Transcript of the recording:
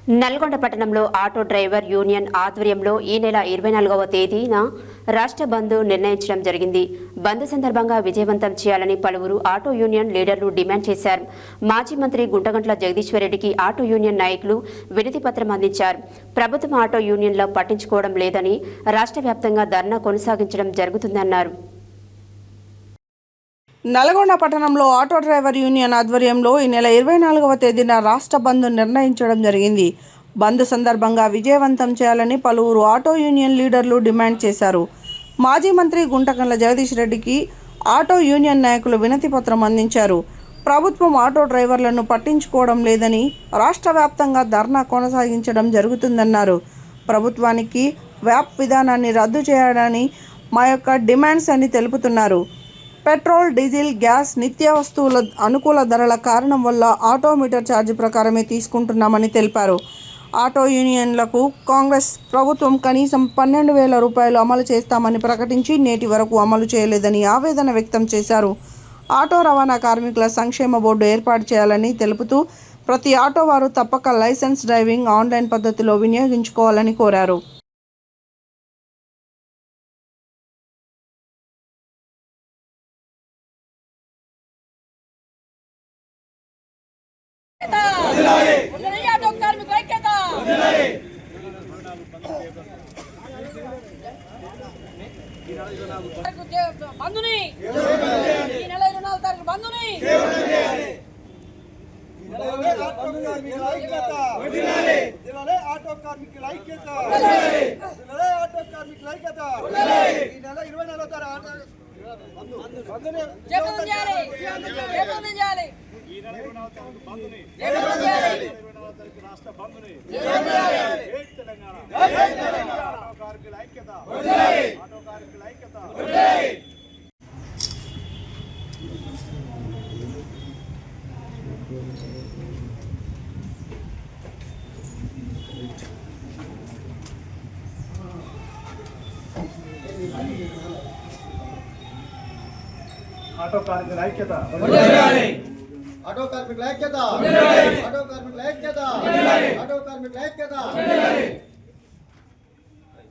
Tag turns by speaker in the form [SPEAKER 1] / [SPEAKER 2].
[SPEAKER 1] నల్గొండ పట్టణంలో auto driver union ఆధ్వర్యంలో ఈ నెల 24వ తేదీన రాష్ట్ర బంద్ నిర్ణయించడం జరిగింది. బంద్ సందర్భంగా విజయవంతం చేయాలని పలువురు ఆటో యూనియన్ లీడర్లు డిమాండ్ చేశారు. మాజీ మంత్రి గుంటగంట్ల జగదీశ్వరరెడ్డికి ఆటో యూనియన్ నాయకులు వినతి పత్రం అందించారు. ప్రభుత్వం ఆటో యూనియన్లో పట్టించుకోవడం లేదని రాష్ట్ర వ్యాప్తంగా ధర్నా కొనసాగించడం జరుగుతుందన్నారు.
[SPEAKER 2] నల్గొండ పట్టణంలో ఆటో డ్రైవర్ యూనియన్ ఆధ్వర్యంలో ఈ నెల 24వ తేదీన రాష్ట్ర బంద్ నిర్ణయించడం జరిగింది. బంద్ సందర్భంగా విజయవంతం చేయాలని పలువురు ఆటో యూనియన్ లీడర్లు డిమాండ్ చేశారు. మాజీ మంత్రి గుంటగంట్ల జగదీశ్వరరెడ్డికి ఆటో యూనియన్ నాయకులు వినతి పత్రం అందించారు. ప్రభుత్వం ఆటో డ్రైవర్లను పట్టించుకోవడం లేదని రాష్ట్ర వ్యాప్తంగా ధర్నా కొనసాగించడం జరుగుతుందన్నారు. ప్రభుత్వానికి వ్యాప్ విధానాన్ని రద్దు చేయాలని మా యొక్క డిమాండ్స్ అని తెలుపుతున్నారు. పెట్రోల్, డీజిల్, గ్యాస్, నిత్య వస్తువుల అనుకూల ధరల కారణం వల్ల ఆటో మీటర్ ఛార్జీ ప్రకారమే తీసుకుంటున్నామని తెలిపారు. ఆటో యూనియన్లకు కాంగ్రెస్ ప్రభుత్వం కనీసం 12,000 రూపాయలు అమలు చేస్తామని ప్రకటించి నేటి వరకు అమలు చేయలేదని ఆవేదన వ్యక్తం చేశారు. ఆటో రవాణా కార్మికుల సంక్షేమ బోర్డు ఏర్పాటు చేయాలని తెలుపుతూ ప్రతి ఆటో వారు తప్పక లైసెన్స్ డ్రైవింగ్ ఆన్లైన్ పద్ధతిలో వినియోగించుకోవాలని కోరారు.
[SPEAKER 3] ఆటో కార్మికుల ఐక్యత బంధుని ఈ నెల 24వ తారీఖు బంధుని ఆటో కార్మికుల ఐక్యత ఆటో కార్మికుల ఐక్యత ఈ నెల 24వ తారీఖు జయప్రదం చేయాలి. రాష్ట్ర బంధుని తెలంగాణ ఆటో కార్మికుల ఐక్యత ఆటో కార్మికుల ఐక్యత ఆటో కార్మికుల ఐక్యత ఆటో కార్మికుల ఐక్యత ఆటో కార్మికుల ఐక్యత ఆటో కార్మికుల ఐక్యత